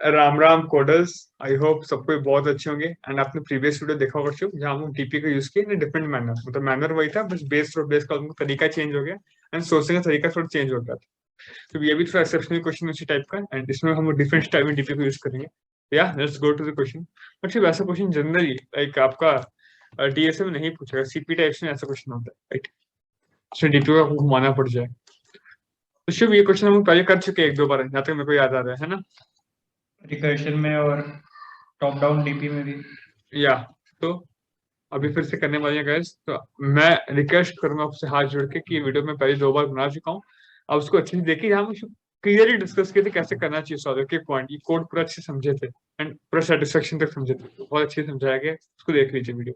Ram Ram coders. I hope सबको बहुत अच्छे होंगे एंड आपने प्रीवियस वीडियो देखा होगा जहाँ हम डीपी का यूज किया इन डिफरेंट मैनर, मतलब मैनर वही था, बस बेस और बेस का उनका तरीका चेंज हो गया एंड सोचने का तरीका थोड़ा चेंज हो गया था। तो ये भी थोड़ा एक्सेप्शनल क्वेश्चन उसी टाइप का एंड इसमें हम डिफरेंट टाइप में डीपी को यूज करेंगे। या let's go to the question. But सिर्फ ऐसा क्वेश्चन जनरली लाइक आपका डीएसए में नहीं पूछेगा, सीपी टाइप में ऐसा क्वेश्चन होता है राइट, उसमें डीपी को आपको घुमाना पड़ जाए। तो शिव ये क्वेश्चन हम पहले कर चुके हैं एक दो बार, जहाँ तक मेरे को याद आ रहा है ना। रिकर्शन में और टॉप डाउन डीपी में भी। या तो अभी फिर से करने वाले हैं गाइस। तो मैं रिक्वेस्ट करूंगा आपसे हाथ जोड़ के कि ये वीडियो मैं पहले दो बार बना चुका हूँ, अब उसको अच्छे से देखिए। हम क्लियरली डिस्कस किए थे कैसे करना चाहिए सॉल्व के पॉइंट, ये कोड पूरा अच्छे से समझे थे एंड पूरा सेटिस्फेक्शन तक समझे थे, बहुत अच्छे से समझाया गया, उसको देख लीजिए वीडियो।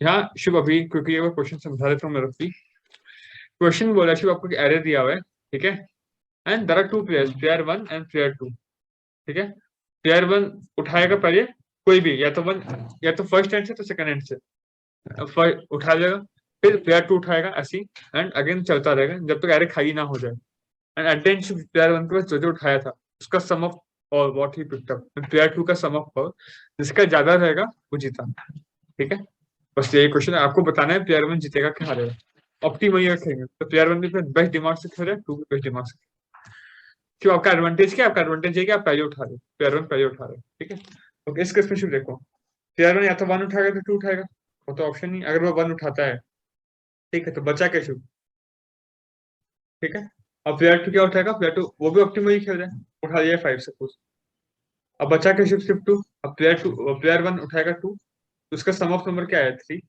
यहाँ शुभ अभी क्योंकि ये क्वेश्चन समझा देता हूँ मैं रफली। क्वेश्चन बोला शुभ आपको एरे दिया हुआ है, ठीक है, and there are two players, player 1 and player 2, ठीक है। प्लेयर 1 उठाएगा पहले कोई भी, या तो वन, या तो फर्स्ट एंड से तो सेकंड एंड से उठा लेगा, फिर प्लेयर 2 उठाएगा ऐसी एंड अगेन चलता रहेगा जब तक एरे खाली ना हो जाए। And at the end player 1 के पास जो जो उठाया था उसका sum of all what he picked up, player 2 का सम ऑफ ऑल जिसका ज्यादा रहेगा वो जीता, ठीक है। बस यही क्वेश्चन है, आपको बताना है प्लेयर 1 जीतेगा क्या हारेगा। ऑप्टिमम रखेंगे तो प्लेयर 1 भी बेस्ट दिमाग से खेले, 2 भी बेस्ट दिमाग से। क्यों आपका एडवांटेज क्या है? आपका एडवांटेज है कि आप पहले उठा रहे हो, प्लेयर 1 पहले उठा रहे हो, ठीक है। ओके, इस केस में शुरू देखो, प्लेयर 1 या तो 1 उठाएगा तो 2 उठाएगा, वो तो ऑप्शन नहीं। अगर वो 1 उठाता है, ठीक है, तो बचा क्या शुरू, ठीक है। अब प्लेयर 2 क्या उठाएगा? प्लेयर 2 वो भी ऑप्टिमम ही खेल रहा है, उठा लिया 5 सपोज। अब बचा क्या शुरू? सिर्फ 2। अब प्लेयर 1 उठाएगा 2, तो उसका सम ऑफ नंबर क्या है? 3,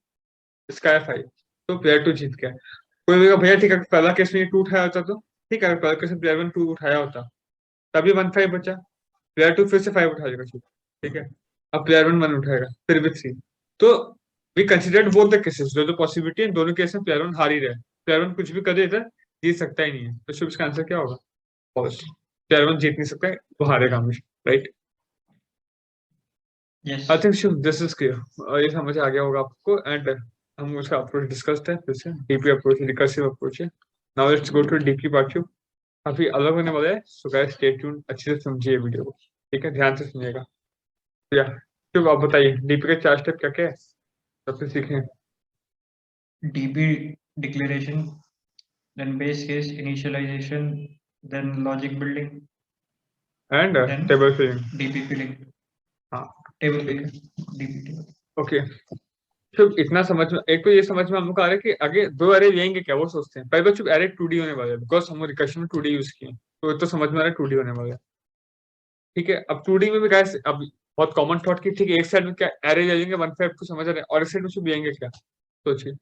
इसका है 5, तो प्लेयर 2 जीत गया। कोई बोलेगा भैया ठीक है, पहला केस में 2 उठाया होता तो ठीक है, पहला केस में प्लेयर 1 2 उठाया होता तभी 1 5 बचा, प्लेयर 2 फिर से 5 उठा लेगा शुरू, ठीक है। अब प्लेयर 1 1 उठाएगा फिर भी 3, तो we considered both the cases, जो जो पॉसिबिलिटी है दोनों केस में प्लेयर 1 हार ही रहे, प्लेयर 1 कुछ भी करे इधर जीत सकता ही नहीं है, तो शुभ इसका आंसर क्या होगा? फॉल्स, प्लेयर 1 जीत नहीं सकता है, वो हारेगा हमेशा, right. Yes, I think Shubh this is clear, ये समझ आ गया होगा आपको एंड हम उसका अप्रोच डिस्कस्ड है, फिर से डीपी अप्रोच, रिकर्सिव अप्रोच है। Now let's go to DP part 2, काफी अलग होने वाला है, सो गाइस स्टे ट्यून्ड, अच्छे से समझिए वीडियो को, ठीक है, ध्यान से सुनिएगा। या शुभ आप बताइए डीपी के 4 स्टेप क्या क्या है, सबसे सीखें। DP declaration, then base case initialisation, then logic building, and then table filling. DP filling, हाँ टेबल ठीक है, फिलिंग, डीपी टेबल। ओके। तो इतना समझ में, एक तो ये समझ में हम लोग आ रहा है कि आगे दो एरे लेंगे क्या, वो सोचते हैं। पहले बच्चों एरे 2D होने वाले हैं, बिकॉज हम रिकर्शन में 2D यूज किए हैं, तो ये तो समझ में आ रहा है 2D होने वाला है, ठीक है। अब 2D में भी गाइस अब बहुत कॉमन थॉट की, ठीक है, एक साइड में क्या एरे ले लेंगे 1 5 समझ रहे हैं, और इस साइड में शुभ लेंगे क्या, सोचिए।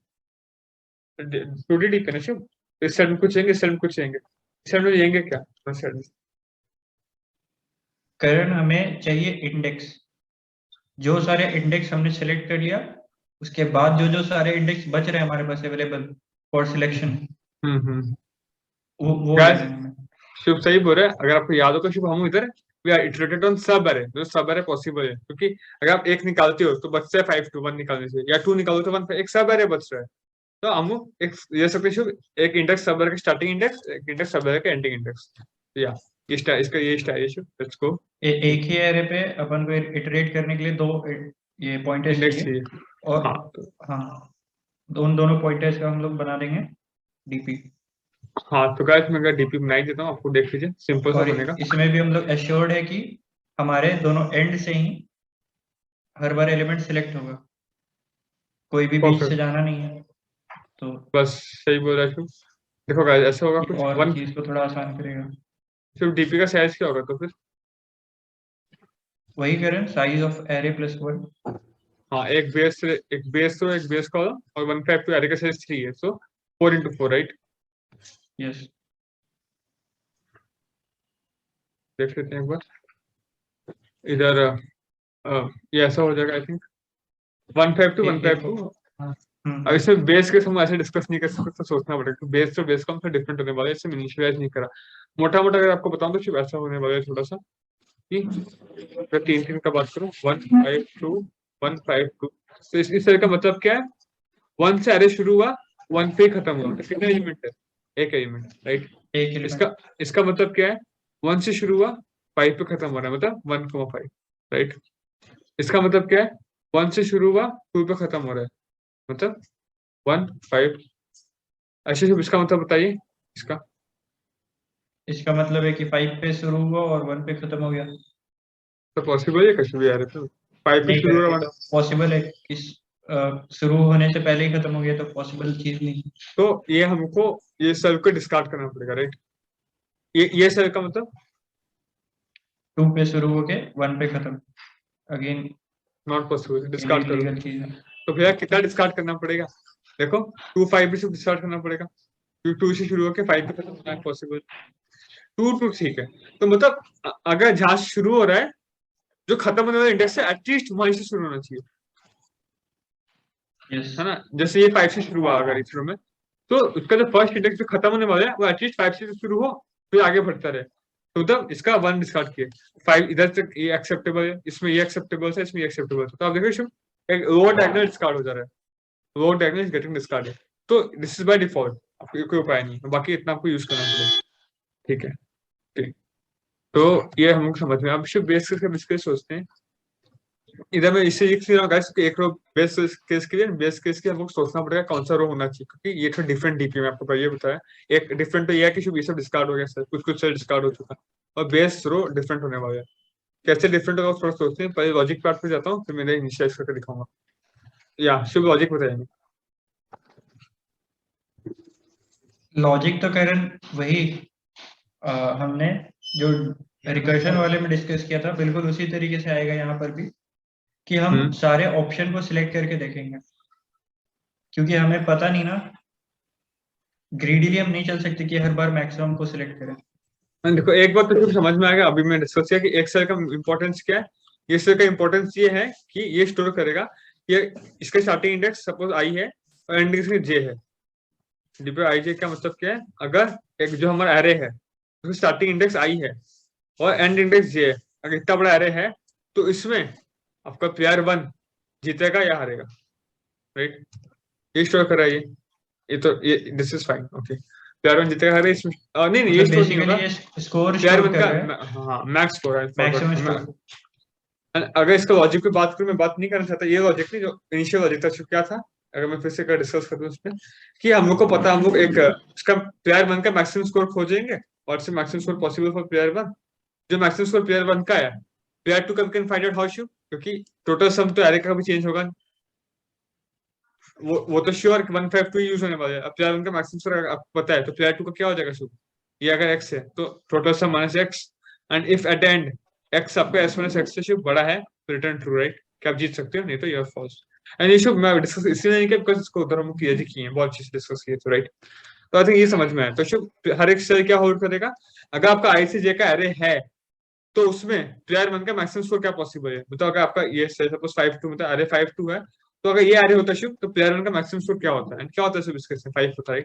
2D डीप है ना शुभ, इस साइड में कुछ लेंगे, इस साइड में कुछ लेंगे, इस साइड में लेंगे क्या, इस साइड में। करण हमें चाहिए इंडेक्स, जो सारे इंडेक्स हमने सेलेक्ट कर लिया उसके बाद जो जो सारे इंडेक्स बच रहे हैं हमारे पास अवेलेबल फॉर सिलेक्शन, हम्म। वो गाइस लेना है हमें। शुभ सही बोल रहे हैं, अगर आपको याद होगा शुभ, हम इधर वी आर इटरेटेड ऑन सब एरे, जो सब एरे पॉसिबल है, क्योंकि अगर आप एक निकालते हो तो बचता है 5 2 1 निकालने से, या 2 निकालो तो 1 एक सब एरे बच रहा है। तो हम एक ये सकते शुभ, एक इंडेक्स सब एरे का स्टार्टिंग इंडेक्स, एक इंडेक्स सब एरे का एंडिंग इंडेक्स, या इसका ये स्टाइल है शुभ, लेट्स गो। एक ही एरे पे अपन को इटरेट करने के लिए दो ये पॉइंटर्स इंडेक्स चाहिए, चाहिए, और हाँ तो, हाँ दोनों पॉइंटर्स का हम लोग बना देंगे डीपी। हाँ तो गाइस मैं अगर डीपी बना ही देता हूँ, आपको देख लीजिए सिंपल सा और बनेगा। इसमें भी हम लोग एश्योर्ड है कि हमारे दोनों एंड से ही हर बार एलिमेंट सिलेक्ट होगा, कोई भी बीच से परफेक्ट, जाना नहीं है, तो बस सही बोल रहा है शुभ। देखो गाइस ऐसा होगा ये कुछ और वन, चीज को थोड़ा आसान करेगा। शुभ डीपी का साइज क्या होगा तो फिर। वही करें, साइज ऑफ एरे प्लस 1। हाँ एक बेस तो एक बेस कॉलम और 1 5 2 एरे का साइज 3 है, सो 4 into 4, राइट। यस, देख लेते हैं एक बार इधर, ये ऐसा हो जाएगा आई थिंक 1 5 2 1 5 2। अब हम्म। इसमें बेस के हम ऐसे डिस्कस नहीं कर सकते, तो सोचना पड़ेगा कि बेस तो बेस कॉलम से डिफरेंट होने वाला है, इससे इनिशियलाइज नहीं करा। मोटा मोटा अगर आपको बताऊं तो सिर्फ ऐसा होने वाला है थोड़ा सा कि अगर 3 3 का बात करूं, 1 5 2 1 5 2, तो इस तरह का मतलब क्या है, 1 से एरे शुरू हुआ, 1 पे खत्म हुआ, तो कितने एलिमेंट है? एक एलिमेंट, राइट। एक इसका एलिमेंट। इसका मतलब क्या है, 1 से शुरू हुआ, 5 पे खत्म हो रहा है, मतलब 1,5, राइट। इसका मतलब क्या है, 1 से शुरू हुआ 2 पे खत्म हो रहा है, मतलब 1 5। अच्छा शुभ, इसका मतलब बताइए इसका। इसका मतलब है कि 5 पे शुरू हुआ और 1 पे खत्म हो गया। तो पॉसिबल है कहीं भी आ रहे थे, 5 पे नहीं शुरू हो कर, ये रहा तो है, पॉसिबल है कि शुरू होने से पहले ही खत्म हो गया, तो पॉसिबल चीज नहीं। तो ये हमको ये सेल को डिस्कार्ड करना पड़ेगा, राइट। ये सेल का मतलब 2 पे शुरू होके 1 पे खत्म, अगेन नॉट पॉसिबल, डिस्कार्ड करो। इलीगल चीज है। तो भैया कितना डिस्कार्ड करना पड़ेगा, देखो 2 5 भी डिस्कार्ड करना पड़ेगा, क्योंकि 2 से शुरू होकर 5 पे खत्म होना पॉसिबल। 2 2 ठीक है। तो मतलब अगर जहां से शुरू हो रहा है, जो खत्म होने वाला इंडेक्स है, एटलीस्ट वहीं से शुरू होना चाहिए, यस। है ना। जैसे ये 5 से शुरू हुआ अगर इस रो में, तो उसका जो फर्स्ट इंडेक्स जो खत्म होने वाला है वो एटलीस्ट 5 से शुरू हो, फिर आगे बढ़ता रहे। तो मतलब इसका 1 डिस्कार्ड किए, 5 इधर तक ये एक्सेप्टेबल है, इसमें ये एक्सेप्टेबल है, इसमें ये एक्सेप्टेबल है, तो आप देखो इसमें एक लोअर डायगोनल डिस्कार्ड हो जा रहा है, lower diagonal is getting discarded. तो दिस इज बाय डिफॉल्ट, आपको कोई उपाय नहीं है, बाकी इतना आपको यूज करना पड़ेगा, ठीक है। ठीक, तो ये हमको समझ में, अब सिर्फ बेस केस का डिस्कस सोचते हैं। इधर मैं इससे लिख रहा हूँ गाइस कि एक रो बेस केस के लिए, बेस केस के हमको सोचना पड़ेगा कौन सा रो होना चाहिए, क्योंकि ये तो डिफरेंट डीपी में आपको पहले बताया। एक डिफरेंट तो ये है कि ये सब डिस्कार्ड हो गया सर, कुछ कुछ सेल डिस्कार्ड हो चुका, और बेस रो डिफरेंट होने वाला है। कैसे डिफरेंट होगा थोड़ा सोचते हैं, पहले लॉजिक पार्ट पे जाता हूँ, फिर मैंने इनिशियलाइज करके दिखाऊंगा। या शुभ लॉजिक बताएंगे। लॉजिक तो करण वही हमने जो रिकर्शन वाले में डिस्कस किया था, बिल्कुल उसी तरीके से आएगा यहाँ पर भी, कि हम सारे ऑप्शन को सिलेक्ट करके देखेंगे, क्योंकि हमें पता नहीं ना, ग्रीडीली हम नहीं चल सकते कि हर बार मैक्सिमम को सिलेक्ट करें। देखो एक बात तो सिर्फ समझ में आएगा, अभी मैंने डिस्कस किया कि एक सेल का इंपॉर्टेंस क्या है। ये सेल का इंपॉर्टेंस ये है कि ये स्टोर करेगा, ये इसका स्टार्टिंग इंडेक्स सपोज आई है और एंड इंडेक्स जे है। डी पे आई जे का मतलब क्या है, अगर एक जो हमारा एरे है उसका स्टार्टिंग इंडेक्स आई है और एंड इंडेक्स जे है, अगर इतना बड़ा एरे है, तो इसमें आपका प्लेयर 1 जीतेगा या हारेगा, राइट। ये स्टोर कर रहा है ये तो ये this is fine, okay. Player 1 जीतेगा हारेगा इसमें, नहीं नहीं ये मतलब स्टोर नहीं बेसिकली होगा। ये स्कोर प्लेयर स्टोर 1 कर का रहा है, हाँ मैक्स स्कोर है, मैक्सिमम फॉरवर्ड। स्कोर। अगर इसका लॉजिक पे बात करूं, मैं बात नहीं करना चाहता, ये लॉजिक नहीं जो इनिशियल लॉजिक था, क्या था, अगर मैं फिर से डिस्कस करूं उसमें, कि हम लोग को पता, हम लोग एक इसका प्लेयर 1 का मैक्सिमम स्कोर खोजेंगे, और से maximum score possible for player 1, जो मैक्सिमम स्कोर प्लेयर 1 का है, प्लेयर 2 का कैन फाइंड आउट हाउ शू, क्योंकि टोटल सम तो एरे का भी चेंज होगा, वो तो श्योर 152 यूज होने वाला है। अब प्लेयर 1 का मैक्सिमम स्कोर आपको पता है, तो प्लेयर 2 का क्या हो जाएगा शू, ये अगर एक्स है तो total sum minus x, and if at and x आपका एस माइनस एक्स से शुभ बड़ा है, रिटर्न ट्रू, राइट, कि आप जीत सकते हो, नहीं तो यह फॉल्स। एंड ये शुभ मैं डिस्कस इसलिए नहीं किया बिकॉज इसको उधर हम पीएचडी किए हैं, बहुत अच्छे से डिस्कस किए, तो राइट। तो आई थिंक ये समझ में आया। तो शुभ हर एक सेल क्या होल्ड करेगा, अगर आपका आई से जे का एरे है, तो उसमें प्लेयर 1 का मैक्सिमम स्कोर क्या पॉसिबल है, मतलब अगर आपका ये सपोज 5 2 मतलब अरे 5 2 है, तो अगर ये अरे होता शुभ, तो प्लेयर 1 का मैक्सिमम स्कोर क्या होता है, एंड क्या होता है शुभ इसके 5 होता है,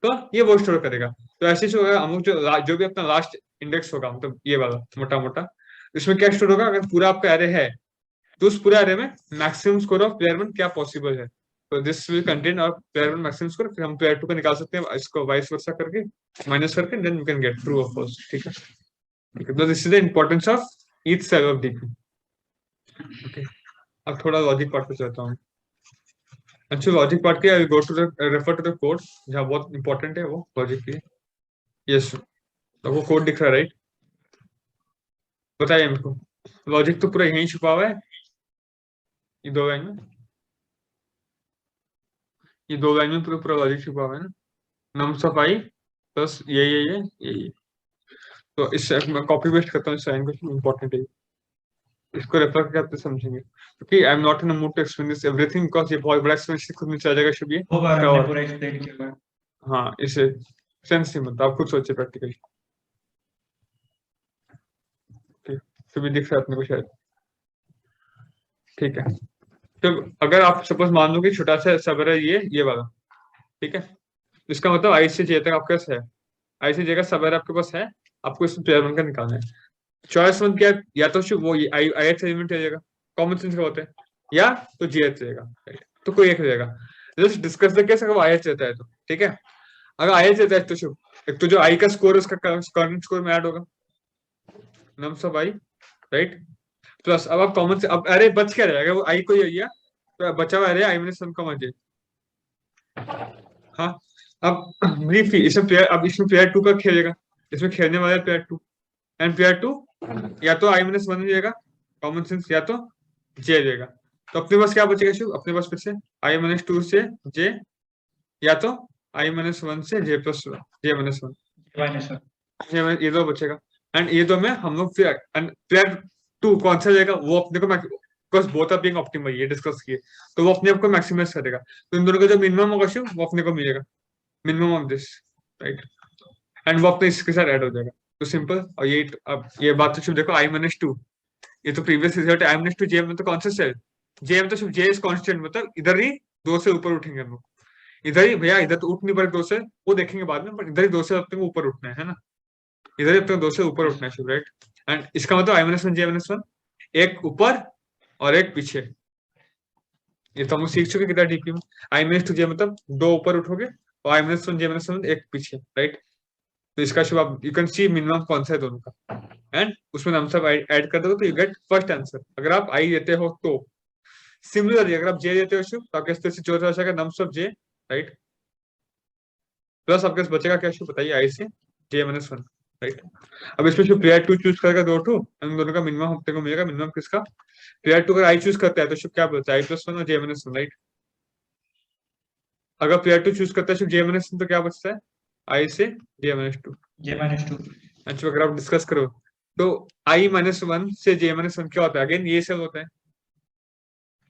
तो ये वो स्टोर करेगा। तो ऐसे जो होगा, हम लोग जो भी अपना लास्ट इंडेक्स होगा, मतलब ये वाला मोटा मोटा, इसमें क्या स्टोर होगा, अगर पूरा आपका एरे है, तो उस पूरे एरे में मैक्सिमम स्कोर ऑफ प्लेयर 1 क्या पॉसिबल है, तो दिस विल कंटेन और प्लेयर 1 मैक्सिमम स्कोर, फिर हम प्लेयर 2 का निकाल सकते हैं, इसको वाइस वर्सा करके माइनस करके, then we can get true और फॉल्स, ठीक है। तो this is the importance of each cell of DP, okay. अब थोड़ा लॉजिक पार्ट पे चलता हूँ। अच्छा लॉजिक पार्ट के, I go to the refer to the code, जहाँ बहुत इंपॉर्टेंट है वो लॉजिक के, यस। तो वो कोड दिख रहा है, राइट, बताइए हमको। लॉजिक तो पूरा यहीं छुपा हुआ है, ये दो लाइन में, ये दो लाइन में पूरा पूरा लॉजिक छुपा हुआ है ना, नम्स ऑफ आई प्लस ये। तो इससे मैं कॉपी पेस्ट करता हूँ इस लाइन को, इंपॉर्टेंट है, इसको रेफर करके आप तो समझेंगे, क्योंकि I am not in a mood to explain this everything, because ये बहुत बड़ा एक्सप्लेनेशन खुद में चला जाएगा शुभ, ये 2 बार इसका हमने और पूरा एक्सप्लेन किया हुआ है। हाँ इसे सेंस नहीं बनता, आप खुद सोचिए प्रैक्टिकली, ठीक, तो भी दिख रहा है अपने को शायद, ठीक है। तो अगर आप सपोज मान लो कि छोटा सा सबर है ये वाला, ठीक है, इसका मतलब आई से जे तक आपके पास है, आई से जे का सबर आपके पास है, आपको इसमें प्लेयर 1 का निकालना है। चॉइस 1 क्या है, या तो वो आई एच एलिमेंट रहेगा, कॉमन सेंस का होता है, या तो जी एच रहेगा, right? तो कोई एक रहेगा, जस्ट डिस्कस द केस, अगर आई एच रहता है तो ठीक है। अगर आई एच रहता है तो शुभ, एक तो जो आई का स्कोर है उसका करंट स्कोर में ऐड होगा, nums of I, right, plus अब आप कॉमन से अब अरे बच क्या रहेगा, वो आई को ही है तो बचा हुआ अरे आई माइनस वन कॉमा जे। हाँ, अब ब्रीफली इसमें प्लेयर, अब इसमें प्लेयर टू का खेलेगा, इसमें खेलने वाला player two, and player two या तो आई माइनस वन जाएगा कॉमन सेंस, या तो जे जाएगा। तो अपने पास क्या बचेगा शुभ, अपने पास फिर से आई माइनस टू से जे, या तो आई माइनस वन से जे प्लस जे माइनस वन, माइनस वन, ये दो बचेगा। एंड ये दो में हम लोग फिर प्लेयर टू कौन सा जाएगा, वो अपने को because both are being optimal, ये डिस्कस किए, तो वो अपने आप को मैक्सिमाइज करेगा, तो इन दोनों का जो मिनिमम होगा शुभ वो अपने को मिलेगा, minimum of this, right, and वो अपने इसके साथ ऐड हो जाएगा। तो सिंपल, और ये अब ये बात तो शुभ देखो आई माइनस टू, ये तो प्रीवियस रिजल्ट आई माइनस टू जे में तो कौन सा सेल, जे में तो शुभ जे इज कांस्टेंट, मतलब इधर ही दो से ऊपर उठेंगे हम लोग, इधर ही भैया, इधर तो उठ नहीं पड़े दो से, वो देखेंगे बाद में, पर इधर ही दो से अपने को ऊपर उठना है ना, इधर ही अपने को दो से ऊपर उठना है शुभ, राइट, एंड इसका मतलब आई माइनस वन जे माइनस वन, एक ऊपर और एक पीछे, ये तो हम लोग सीख चुके कितना डीपी में, आई माइनस टू जे मतलब दो ऊपर उठोगे और आई माइनस वन जे माइनस वन एक पीछे, राइट, तो इसका शुभ आप यू कैन सी मिनिमम कौन सा है दोनों का, एंड उसमें हम सब ऐड कर दो तो यू गेट फर्स्ट आंसर। अगर आप आई देते हो तो सिमिलरली अगर आप जे देते हो शुभ तो आपके पास से चौथा आ जाएगा nums of J, right, plus आपके पास बचेगा क्या शुभ बताइए, आई से जे माइनस वन, राइट। अब इसमें शुभ प्लेयर टू चूज करेगा दो टू, इन दोनों का मिनिमम हफ्ते को मिलेगा, मिनिमम किसका, प्लेयर टू अगर आई चूज करता है तो शुभ क्या बोलता है आई प्लस वन और जे माइनस वन, राइट। अगर प्लेयर टू चूज करता है शुभ जे माइनस वन तो क्या बचता है आई से जे माइनस टू, जे माइनस टू, अच्छा अगर आप डिस्कस करो तो आई माइनस वन से जे माइनस वन क्या होता है, अगेन ये सब होता है,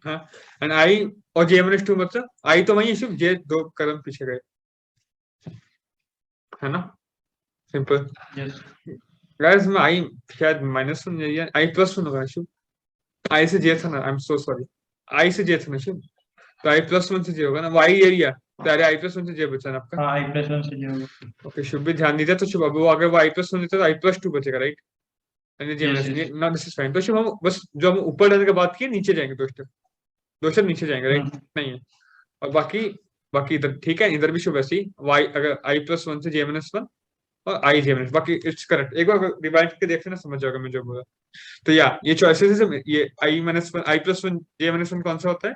हाँ, एंड आई और जे माइनस टू मतलब आई तो वही सिर्फ जे दो कदम पीछे गए, है ना, सिंपल। यस, गाइस में आई शायद माइनस वन या आई प्लस वन होगा शुभ, आई से जे था ना, आई एम सो सॉरी, आई से जे था ना शुभ, तो आई प्लस वन से जे होगा ना, वाई एरिया, तो अरे आई प्लस वन से जे बचा ना आपका, हाँ आई प्लस वन से जे होगा, ओके शुभ भी ध्यान दीजिए, तो शुभ अब वो अगर वो आई प्लस वन देता तो आई प्लस टू बचेगा, right, J yes minus yes, not this is fine, तो शुभ हम बस जो हम ऊपर जाने की बात की नीचे जाएंगे दो स्टेप नीचे जाएंगे, राइट, नहीं है, और बाकी बाकी इधर ठीक है, इधर भी शुभ ऐसी वाई अगर आई प्लस वन से जे माइनस वन और आई जे माइनस, बाकी इट्स करेक्ट, एक बार रिवाइंड करके देख लेना समझ जाओगे मैं जो बोला। तो या ये चॉइसेस है, ये आई माइनस वन आई प्लस वन जे माइनस वन कौन सा होता है,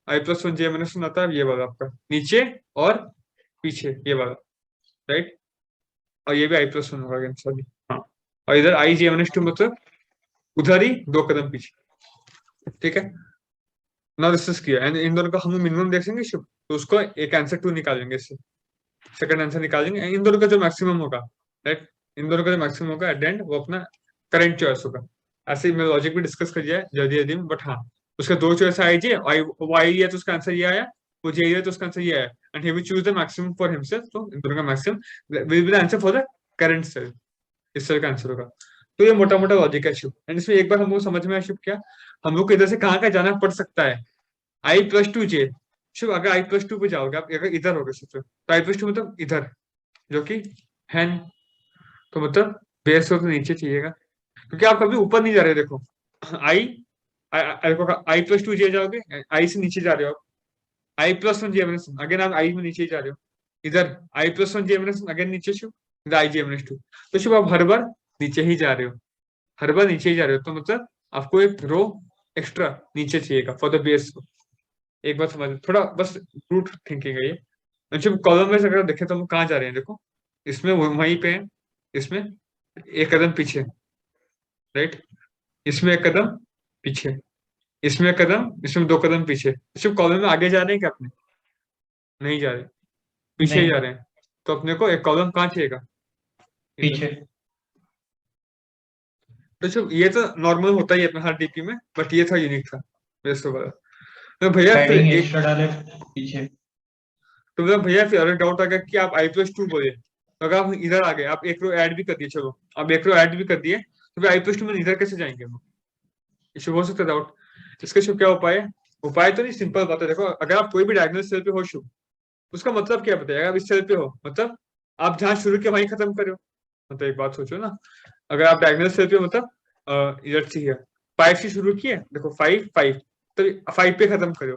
आई प्लस वन जे माइनस वन होता है ये वाला आपका नीचे और पीछे ये वाला, राइट, और ये भी आई प्लस वन होगा सॉरी, हाँ, और इधर आई जे माइनस टू मतलब उधर ही दो कदम पीछे, ठीक है ना, डिस्कस किया, एंड इन दोनों का हम मिनिमम देखेंगे शुभ, तो उसको एक आंसर टू निकालेंगे, इससे सेकंड आंसर निकालेंगे, इन दोनों का जो मैक्सिमम होगा, राइट, इन दोनों का जो मैक्सिमम होगा एट द एंड वो अपना करंट चॉइस होगा। ऐसे ही मैं लॉजिक भी डिस्कस कर दिया है जल्दी जल्दी में, बट हाँ उसके दो choice I J I Y है तो उसका आंसर ये आया, वो जे है तो उसका आंसर ये आया, and he will choose the maximum for himself, तो इन दोनों का maximum will be the answer for the current cell, इस सेल का आंसर होगा। तो ये मोटा मोटा लॉजिक है शुभ, एंड इसमें एक बार हम लोग समझ में आया शुभ क्या, हम लोग को इधर से कहाँ कहाँ जाना पड़ सकता है, आई प्लस टू जे, शुभ अगर आई प्लस टू पे जाओगे आप, अगर इधर होगे सिर्फ तो आई प्लस टू मतलब इधर जो कि है नहीं, तो मतलब बेस हो तो नीचे चाहिएगा, क्योंकि आप कभी ऊपर नहीं जा रहे, देखो आई आई प्लस टू जे जाओगे, आई से नीचे जा रहे हो आप, आई प्लस वन जे माइनस अगेन आप आई में नीचे ही जा रहे हो, इधर आई प्लस वन जे माइनस अगेन नीचे शुभ, इधर आई जे माइनस टू, तो शुभ आप हर बार नीचे ही जा रहे हो, हर बार नीचे ही जा रहे हो, तो मतलब आपको एक रो एक्स्ट्रा नीचे चाहिएगा फॉर द बेस को, एक बार समझ थोड़ा बस रूट थिंकिंग है ये। जब कॉलम में अगर देखें तो हम कहाँ जा रहे हैं, देखो इसमें वहीं पे है, इसमें एक कदम पीछे, राइट, इसमें एक कदम पीछे, इसमें एक कदम, इसमें दो कदम पीछे, सिर्फ कॉलम में आगे जा रहे हैं क्या अपने, नहीं जा रहे, पीछे ही नहीं जा रहे हैं, तो अपने को एक कॉलम कहाँ चाहिएगा, इधर। पीछे, तो सिर्फ ये तो नॉर्मल होता ही है अपने हर डीपी में, बट ये था यूनिक था बेस्ट वाला। तो भैया फिर पैडिंग एक, एक्स्ट्रा डाले पीछे, तो मतलब भैया फिर अगर डाउट आ गया कि आप आई प्लस टू बोले, तो अगर आप इधर आ गए, आप एक रो ऐड भी कर दिए, चलो आप एक रो ऐड भी कर दिए, तो फिर आई प्लस टू में इधर कैसे जाएंगे हम, इशू हो सकता है डाउट, इसका शुभ क्या उपाय है, उपाय तो नहीं, सिंपल बात है, देखो अगर आप कोई भी डायगोनल सेल पे हो शुभ, उसका मतलब क्या बताइएगा, आप इस सेल पे हो मतलब आप जहाँ शुरू किया वहीं खत्म करो, मतलब एक बात सोचो ना, अगर आप डायगोनल सेल पे मतलब इधर से है, फाइव से शुरू किए, देखो फाइव फाइव, तो फाइव पे खत्म करो,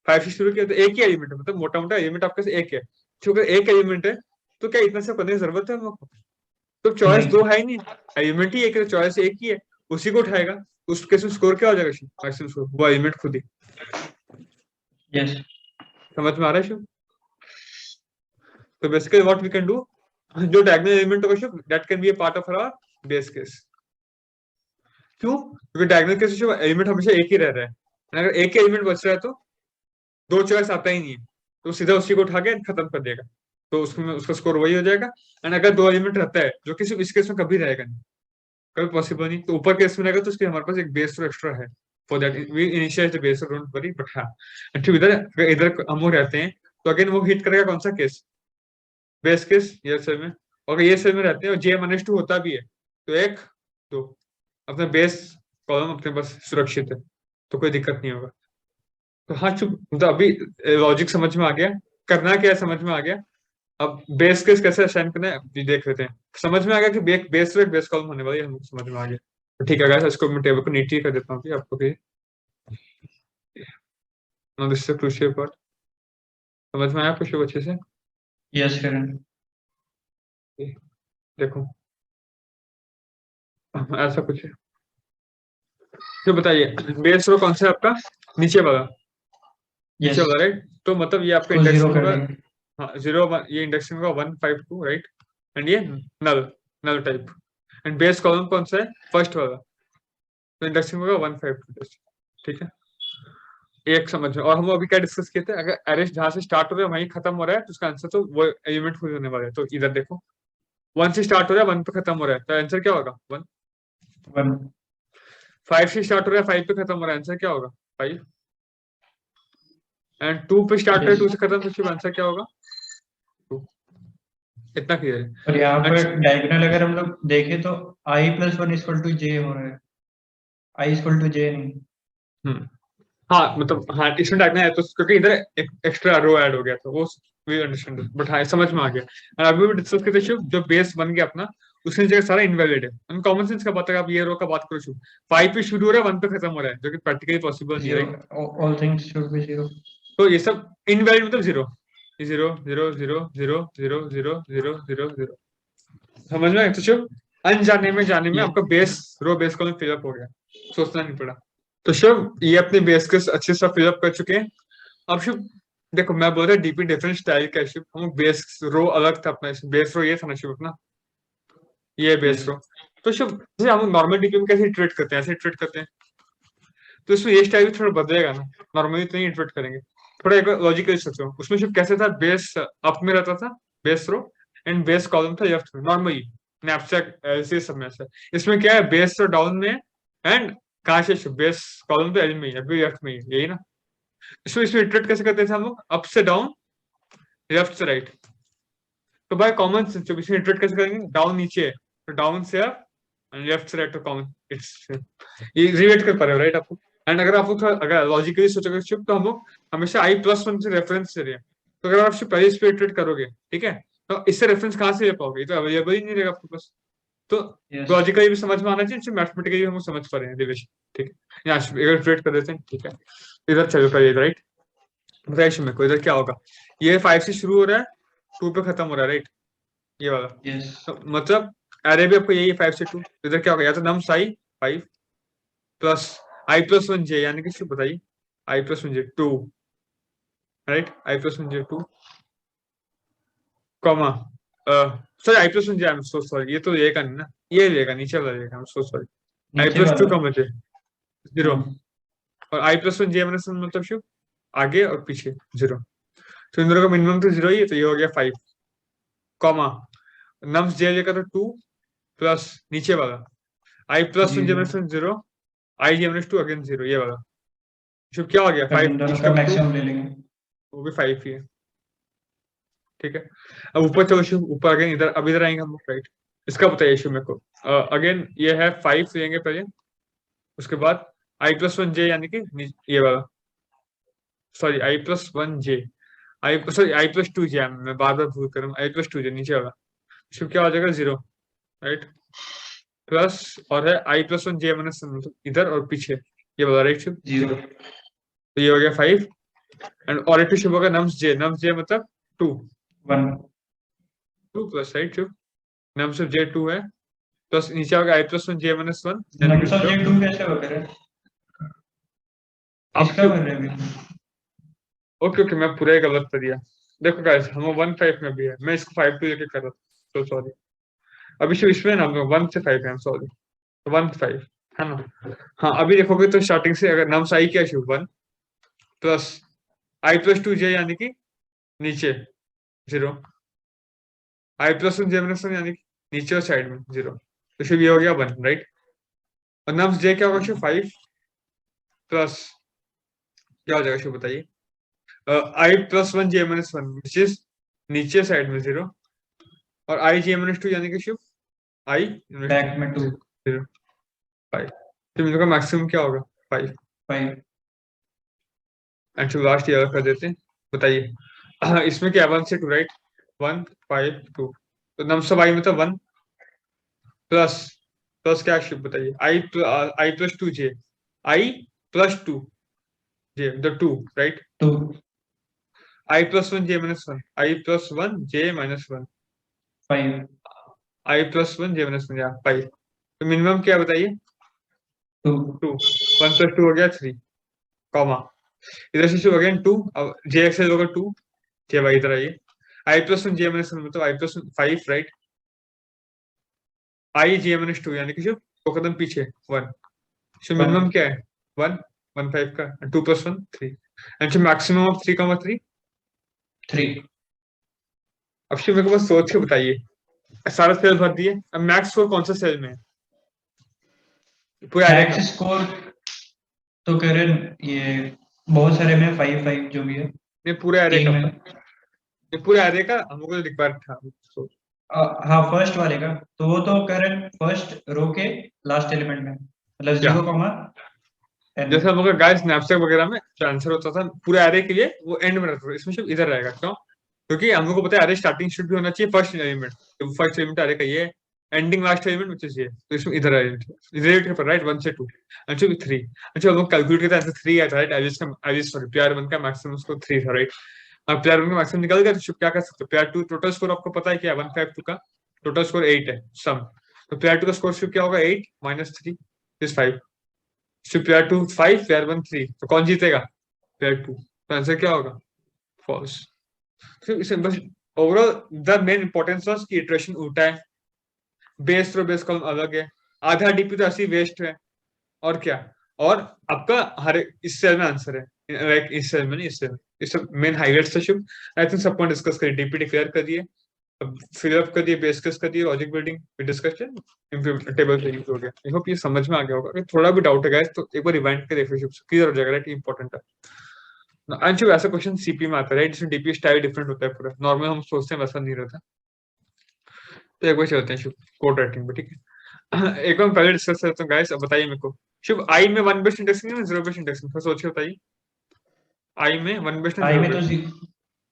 फाइव से शुरू किया तो एक ही एलिमेंट है, मतलब मोटा मोटा एलिमेंट आपके पास एक है, तो अगर एक एलिमेंट है तो क्या इतना सब करने की जरूरत है हम लोग को, तो चॉइस नहीं। दो है ही नहीं, एलिमेंट ही एक है, चॉइस एक ही है, उसी को उठाएगा। उस केस में स्कोर क्या हो जाएगा मैक्सिमम स्कोर, वो एलिमेंट खुद ही। यस। समझ में आ रहा है शिव? तो basically what we can do, जो डायगोनल एलिमेंट होगा Shiv, that can be a part of our base case. क्यों? क्योंकि डायगोनल केस में एलिमेंट हमेशा एक ही रह रहा है, अगर एक ही एलिमेंट बच रहा है तो दो चॉइस आता ही नहीं है, तो सीधा उसी को उठा के खत्म कर देगा, तो उसमें उसका स्कोर वही हो जाएगा। एंड अगर दो एलिमेंट रहता है, जो कि सिर्फ इस केस में कभी रहेगा नहीं, कभी पॉसिबल नहीं, तो ऊपर केस में रहेगा, तो उसके हमारे पास एक बेस रो एक्स्ट्रा है, for that we initialise the base row, don't worry. But हाँ, ठीक, इधर इधर हम लोग रहते हैं, तो अगेन वो हिट करेगा कौन सा केस, बेस केस, ये सेल में। और ये सेल में रहते हैं और जे माइनस टू होता भी है, तो एक दो, अपना बेस कॉलम अपने पास सुरक्षित है, तो कोई दिक्कत नहीं होगा। तो हाँ चुप, तो अभी लॉजिक समझ में आ गया, करना क्या है समझ में आ गया। अब बेस केस कैसे असाइन करना है अभी देख लेते हैं। समझ में आ गया कि बेस तो एक बेस कॉलम होने वाली है, हमको समझ में आ गया। तो ठीक है गाइस, इसको मैं टेबल को नीचे कर देता हूँ अभी आपको भी। Now this is the crucial part. समझ में आया आपको शिव अच्छे से? यस किरण। देखो ऐसा कुछ है, तो बताइए बेस रो कौन सा है आपका, नीचे वाला, नीचे यस, वाला राइट। तो मतलब ये आपका इसको जीरो इंडेक्सिंग कर होगा, देंगे। हाँ जीरो, ये इंडेक्सिंग होगा 152 राइट, एंड ये null, null type. And base column कौन सा है, फर्स्ट वाला, तो इंडेक्सिंग होगा 152। ठीक है, एक समझ में। और हम अभी क्या डिस्कस किए थे, अगर अरेस्ट जहां से स्टार्ट हो रहा है वहीं खत्म हो रहा है, तो उसका आंसर तो वो एलिमेंट खुद होने वाला है। तो इधर देखो, वन से स्टार्ट हो रहा है, वन पे खत्म हो रहा है, तो आंसर क्या होगा, वन। 1। फाइव से स्टार्ट हो रहा है, फाइव पे खत्म हो रहा है, आंसर क्या होगा, फाइव। एंड टू पे स्टार्ट हो रहा है, यस। टू से खत्म, तो आंसर क्या होगा, टू। इतना क्लियर है। और यहाँ एंड पर डायगोनल अगर हम लोग देखें तो i+1 इक्वल टू जे हो रहा है, i इक्वल टू जे नहीं। हाँ मतलब हाँ, इसमें डालना है तो, क्योंकि इधर एक्स्ट्रा रो ऐड हो गया, तो वो वी अंडरस्टैंड, बट हाँ समझ में आ गया। और अभी भी डिस्कस करते शुभ, जो बेस बन गया अपना, उसकी जगह सारा इनवैलिड है। हम कॉमन सेंस का बात है, आप ये रो का बात करो शुभ, फाइव पे शुरू हो रहा है, वन पे खत्म हो रहा है, जो कि प्रैक्टिकली पॉसिबल नहीं है, right. Zero, all things should be zero. तो ये सब इनवैलिड मतलब zero, zero zero zero zero zero zero zero zero zero. समझ में आया? तो शुभ, अनजाने में जाने में ये आपका बेस रो बेस कॉलम फिलअप हो गया, सोचना नहीं पड़ा। तो शुभ ये अपने बेस के अच्छे से फिलअप कर चुके हैं। अब शुभ देखो, मैं बोल रहा डीपी डिफरेंट स्टाइल का शुभ, हम बेस रो अलग था अपना, बेस रो ये था ना शुभ अपना, ये बेस यस। रो। तो शुभ जैसे हम नॉर्मल डीपी में कैसे ट्रीट करते हैं, ऐसे ट्रीट करते हैं, तो इसमें ये स्टाइल भी थोड़ा बदलेगा ना, नॉर्मली तो नहीं ट्रीट करेंगे, थोड़ा एक लॉजिकल सोचो। उसमें शुभ कैसे था, बेस अप में रहता था base row, and base column था लेफ्ट में, नॉर्मली स्नैपचैट ऐसे सब में से। इसमें क्या है, बेस रो डाउन में, एंड कहाँ से बेस कॉलम तो एज में ही है, अभी लेफ्ट में ही है, यही ना। इसमें इटरेट कैसे करते थे हम लोग, अप से डाउन, लेफ्ट से राइट। तो बाय कॉमन सेंस जब इसमें इटरेट कैसे करेंगे, डाउन नीचे है तो डाउन से अप, लेफ्ट से राइट तो कॉमन, इट्स ये रिलेट कर पा रहे हो राइट आपको। एंड अगर आप लोग अगर लॉजिकली सोचोगे शिफ्ट, तो हम लोग हमेशा i+1 से रेफरेंस से रहे हैं, तो अगर आप शिफ्ट पहले इस पे इटरेट करोगे, ठीक है, तो इससे रेफरेंस कहाँ से ले पाओगे, ये तो अवेलेबल ही नहीं रहेगा आपके पास। तो यस। लॉजिकली भी समझ में आना चाहिए, मैथमेटिकली भी हम लोग समझ पा रहे हैं रिलेशन। ठीक है, यहाँ इधर इटरेट कर देते हैं, ठीक है, इधर चलो पहले राइट, बताइए मेरे को इधर क्या होगा, ये फाइव से शुरू हो रहा है, टू पे खत्म हो रहा है राइट, ये वाला। यस। तो मतलब अरे भी आपको यही फाइव से टू, इधर क्या होगा, या तो nums I five plus i+1 J, यानी कि बताइए i+1 J two, right, i+1 J two comma, sorry i+1 J, I am so sorry, ये तो लेगा नहीं ना, ये लेगा नीचे वाला लेगा, आई एम सो सॉरी, नीचे i+2 वाला। कॉमा जे जीरो, हम्म। और i+1 जे मतलब शुभ आगे और पीछे जीरो, तो इन दोनों का मिनिमम तो जीरो ही है, तो ये हो गया फाइव कॉमा, नम्स जे लेगा तो टू प्लस नीचे वाला i+1 जे जीरो। जीरो, आई जे -2 अगेन जीरो, ये वाला शुभ क्या हो गया, अब फाइव इन दोनों ईच का कम टू, मैक्सिमम ले लेंगे। वो भी फाइव ही है। ठीक है, अब ऊपर चलो शिव, ऊपर अगेन इधर, अब इधर आएंगे हम लोग राइट। इसका बताइए शिव मेरे को, अगेन ये है फाइव लेंगे पहले, उसके बाद i+1 जे, यानी कि ये वाला, सॉरी i+1 जे, आई सॉरी i+2 जे, मैं बार बार भूल कर रहा हूँ, i+2 जे नीचे वाला शिव क्या हो जाएगा, जीरो राइट, प्लस और है i+1 जे मतलब इधर और पीछे ये वाला राइट शिव, जीरो। जीरो, तो ये हो गया फाइव। एंड और एक शिव होगा नम्स जे मतलब टू, 1। टू प्लस राइट शिव, नम्स ऑफ जे 2 है, तो नीचे होगा i प्लस 1 j माइनस 1 यानी कि नम्स ऑफ 0। जे 2 कैसे होगा रे? अब इसका कर रहे हैं अभी। ओके ओके, मैं पूरा ही गलत कर दिया। देखो गाइस, हम 1 5 में भी है, मैं इसको 5 2 लेके कर रहा था, तो सॉरी। अभी सिर्फ इसमें ना 1 से 5 है, सॉरी, 1 5 है ना। हाँ अभी देखोगे तो स्टार्टिंग से अगर नम्स आई क्या शुभ 1 प्लस i प्लस 2 j यानी कि नीचे 0, i प्लस 1 j माइनस 1 यानी कि नीचे और साइड में 0, तो शुभ ये हो गया 1, राइट। और नम्स j क्या होगा शुभ 5 प्लस क्या हो जाएगा शुभ बताइए, i plus 1 j minus 1 which is नीचे साइड में 0, और i j माइनस 2 यानी कि शुभ i बैक में 2 0 5, तो इन लोगों का मैक्सिमम क्या होगा 5। 5 एंड शुभ लास्ट ईयर कर देते हैं, बताइए। इसमें क्या 1 से 2, राइट, 1 5 2, तो नम्स ऑफ i मतलब 1 प्लस प्लस क्या शुभ बताइए, i plus 2 j, i plus 2 j the 2, right, 2 i plus 1 j minus 1, i plus 1 j minus 1, 5 i plus 1 j minus 1 या 5, तो मिनिमम क्या बताइए 2 2, 1 प्लस 2 हो गया 3, कॉमा इधर से शुभ अगेन 2, अब j एक्सेल होगा 2 j y इधर आइए, i प्लस 1 j माइनस 1 मतलब i plus 5, right, i j minus 2 यानी कि शुभ दो कदम पीछे 1, सो मिनिमम क्या है 1 1 5 का 2 plus 1 3, and so maximum of 3 3 अब शुभ मेरे को बस सोच के बताइए, सारा सेल भर दिए, अब मैक्स स्कोर कौन सा सेल में है पूरे एरे का, मैक्स स्कोर तो करण ये बहुत सारे में 5 5 जो भी है ये पूरे एरे एक का, में ये पूरे एरे का हमको लिखवा था, so, हाँ फर्स्ट वाले का तो वो तो करण फर्स्ट रो के लास्ट एलिमेंट में मतलब क्या 0 जैसे हम लोग का गाइस स्नैपचैट वगैरह में जो आंसर होता था पूरे एरे के लिए वो एंड में रहता था, इसमें सिर्फ इधर रहेगा, क्यों, क्योंकि हम लोग को पता है एरे स्टार्टिंग शुड भी होना चाहिए फर्स्ट एलिमेंट, तो फर्स्ट एलिमेंट एरे का ये ending last element which is ये, तो इसमें इधर रिलेटेड पर राइट 1 से 2 अच्छा 3, अच्छा हम लोग कैलकुलेट करते हैं आंसर 3 आया था, राइट, एवरेज का एवरेज सॉरी प्यार 1 का मैक्सिमम उसको 3 था, राइट। अब प्यार 1 का मैक्सिमम निकल गया, तो क्या कर सकते हो, प्यार 2 टोटल स्कोर आपको पता है क्या है 152 का टोटल स्कोर 8 है सम, तो प्यार 2 का स्कोर क्या होगा 8 minus 3 is 5, so pair 2 5 pair 1 3, तो कौन जीतेगा पेयर 2, तो आंसर क्या होगा फॉल्स। तो इसे बस overall the main importance was कि इटरेशन उल्टा है, बेस रो बेस कॉलम अलग है, आधा डीपी तो ऐसे ही वेस्ट है, और क्या, और आपका हर इस सेल में आंसर है, लाइक इस सेल में नहीं इस सेल में, इस मेन हाईलाइट्स था शुभ, आई थिंक सब पॉइंट डिस्कस करिए, डीपी डिक्लेयर कर दिए, अब फिलअप कर दिए, बेस केस कर दिए, लॉजिक बिल्डिंग भी डिस्कस किया, इम्प्लीमेंटेबल से यूज हो गया, आई होप ये समझ में आ गया होगा, अगर थोड़ा भी डाउट है गाइस तो एक बार रिवाइंड करके देखो शुभ, क्लियर हो जाएगा, राइट, इंपॉर्टेंट है। अंशु ऐसा क्वेश्चन सीपी में आता है, राइट, जिसमें डीपी स्टाइल डिफरेंट होता है पूरा, नॉर्मल हम सोचते हैं वैसा नहीं रहता, तो एक बार चलते हैं शुभ कोड राइटिंग में, ठीक है। एक बार पहले डिस्कस करते हैं गाइस, अब बताइए मेरे को शुभ आई में 1 बेस्ट इंडेक्सिंग है 0 बेस्ट इंडेक्सिंग, फिर सोच के बताइए, आई में 1 बेस्ट है आई 0 में तो बेस्ट,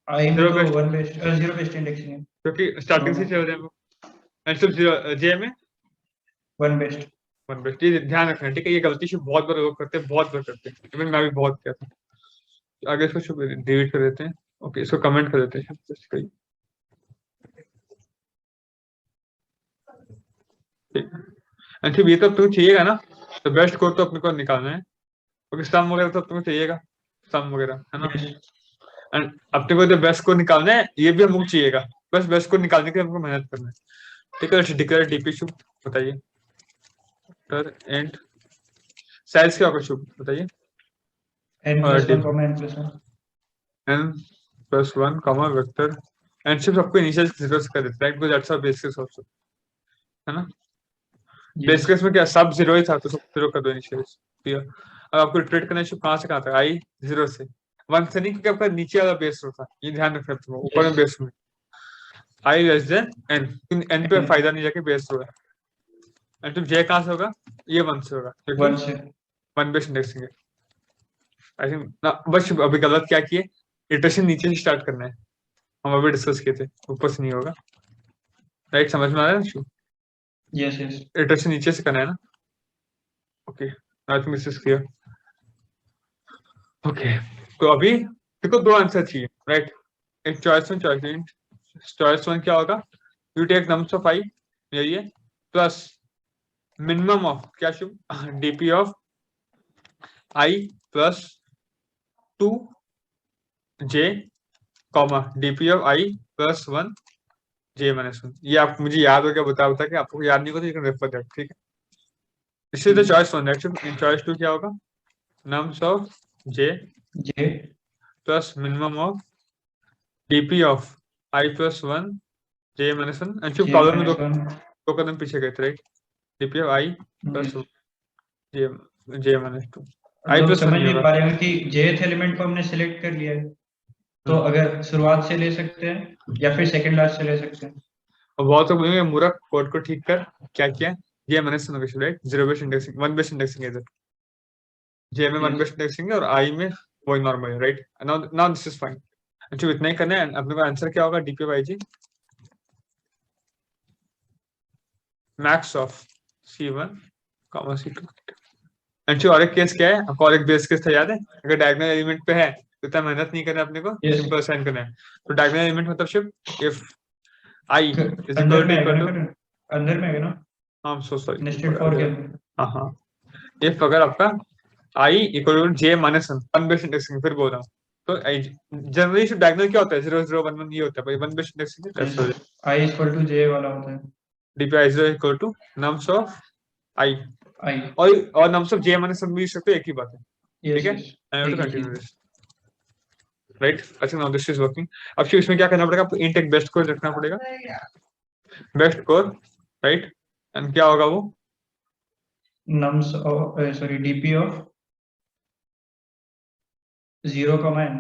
आई में 0 तो बेस्ट 1 बेस्ट 0 बेस्ट इंडेक्सिंग है क्योंकि स्टार्टिंग से चल रहे हैं, एंड सिर्फ जे में 1 बेस्ट 1 बेस्ट, ये ध्यान रखना, ठीक है, ये गलती शुभ बहुत बार लोग करते हैं, बहुत बार करते हैं, इवन मैं भी बहुत किया था, आगे इसको शुभ डिलीट कर देते हैं, ओके इसको कमेंट कर देते हैं जस्ट कहीं, ठीक है, एंड फिर ये तो तुम्हें चाहिएगा ना, तो बेस्ट कोड तो अपने को निकालना है, क्योंकि सम वगैरह तो तुम्हें चाहिएगा, सम वगैरह है ना, एंड अपने को जो बेस्ट कोड निकालना है ये भी हमको चाहिएगा, बस बेस्ट कोड निकालने के लिए हमको मेहनत करना है, ठीक है, डिक्लेयर डीपी शुभ बताइए, एंड साइज क्या होगा शुभ बताइए, n plus 1 comma vector, and सिर्फ आपको इनिशियल जीरो से कर देता है, right, because that's our base case also, है ना, बेस केस में क्या सब जीरो ही था, तो सब जीरो कर दो इनिशियल, क्लियर। अब आपको इटरेट करना है कहां से कहां तक, आई 0 से 1 से नहीं, क्योंकि आपका नीचे वाला बेस रो था, ये ध्यान रखना तुम, ऊपर में बेस में आई लेस देन एन, एन पे फायदा नहीं जाके बेस रो है, एंड तुम जे कहां से होगा, ये 1 से होगा, क्योंकि 1 से 1 बेस इंडेक्सिंग है, आई थिंक ना, बस अभी गलत क्या किए, इटरेशन नीचे से स्टार्ट करना है, हम अभी डिस्कस किए थे, ऊपर से नहीं होगा, राइट, समझ में आ रहा है ना, यस यस इटरेशन नीचे से करना है ना, okay I think this is clear, okay, तो अभी देखो दो आंसर चाहिए, राइट, एक चॉइस वन क्या होगा, you take nums of I यही है, प्लस मिनिमम ऑफ क्या शुभ, DP of I plus 2j comma DP of I plus 1j minus 1। ये आप मुझे याद हो गया, बता कि आपको याद नहीं होता, यू कैन रेफर दैट, ठीक है। इससे the choice one actually in choice 2 क्या होगा, nums of j plus minimum of DP of I plus 1j minus 1। Actually column में दो कदम पीछे गए थे, right, DP of I plus j minus 2। I plus समझ नहीं पा रहे हैं कि jth एलिमेंट को हमने सिलेक्ट कर लिया है, तो अगर शुरुआत से ले सकते हैं या फिर सेकंड लास्ट से ले सकते हैं। और बहुत लोग बोलेंगे मूर्ख, कोड को ठीक कर, क्या किया, j minus 1 right, 0 base indexing 1 base indexing है इधर, j में 1 बेस इंडेक्सिंग है और i में वही नॉर्मल है, right. Now this is fine. अच्छा इतना ही करना है, अपने को आंसर क्या होगा, DP by G max of c1 c2। अच्छा और एक केस क्या है, आपको और एक बेस केस था याद है, अगर डायगोनल एलिमेंट पे है तो इतना मेहनत नहीं करना अपने को, सिंपल असाइन करना है। तो डायगोनल एलिमेंट मतलब shift if i is equal to अंदर में है ना, I am so sorry, nested for के, हां इफ अगर आपका i equal to j minus 1 base indexing, फिर बोल रहा हूँ, तो जनरली शिफ्ट डायगोनल क्या होता है, 0 0 1 1 ये होता है भाई, 1 base indexing i equal to j वाला होता है, dpi 0 equal to nums of i और नम्स ऑफ j माइनस 1 भी सकते एक ही बात है, ठीक है। I have to continue this, right. अच्छा नाउ दिस इज वर्किंग। अब इसमें क्या करना पड़ेगा, आपको इंट एक बेस्ट कोर रखना पड़ेगा, बेस्ट कोर, राइट, एंड क्या होगा वो nums of sorry DP of 0, n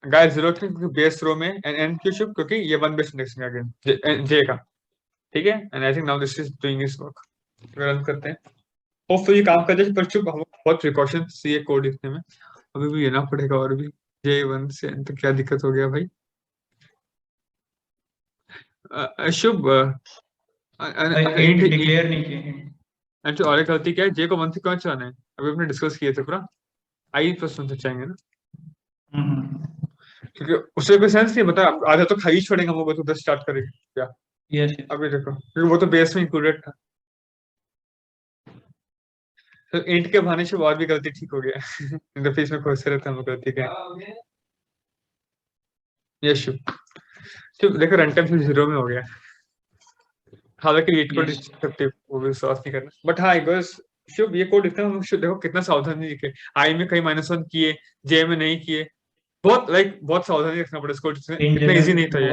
guys 0 क्योंकि बेस रो में एंड n क्यों शिफ्ट, क्योंकि ये 1 बेस इंडेक्सिंग अगेन j का, ठीक है। And I think now this is doing this work, run करते हैं, होपफुली काम कर जाए, पर चुप हम बहुत प्रिकॉशन से ये कोड लिखने में अभी भी लेना पड़ेगा, और भी j1 से n तक क्या दिक्कत हो गया भाई। शुभ डिक्लेयर नहीं किए, अच्छा और एक गलती क्या है, j को 1 से क्यों चलाना है, अभी हमने डिस्कस किए थे पूरा, i प्लस 1 से चाहेंगे ना, क्योंकि उससे कोई सेंस नहीं बता, आधा तो खाई छोड़ेंगे हम, वो तो 10 स्टार्ट करेंगे क्या, यस अभी देखो क्योंकि वो तो बेस में इंक्लूडेड था, तो इंट के बहाने से और भी गलती ठीक हो गया इंटरफेस में खोजते रहते हम गलती क्या, यस शुभ देखो रन टाइम 0 में हो गया, हालांकि रीड कोड डिस्क्रिप्टिव वो भी सॉल्व नहीं करना, बट हाँ बस शुभ ये कोड इतना हम शुभ देखो कितना सावधानी लिखे, आई में कहीं -1 किए, जे में नहीं किए, बहुत बहुत सावधानी रखना पड़ा इसको, इतना इजी नहीं था ये,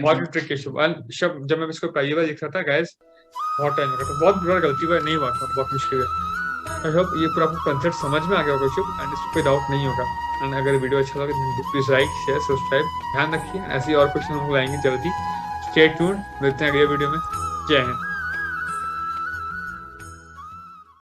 बहुत ट्रिकी शुभ। शुभ जब मैं इसको पहली बार लिख रहा था गाइस, बहुत टाइम लगा था, बहुत बड़ा गलती हुआ नहीं हुआ था, बहुत मुश्किल है। आई होप ये पूरा आपको कंसेप्ट समझ में आ गया होगा शुभ, एंड इसमें कोई डाउट नहीं होगा। एंड अगर वीडियो अच्छा लगे तो प्लीज लाइक शेयर सब्सक्राइब, ध्यान रखिए ऐसी और क्वेश्चन हम लाएंगे जल्दी, स्टे ट्यून्ड, मिलते हैं अगले वीडियो में, जय हिंद।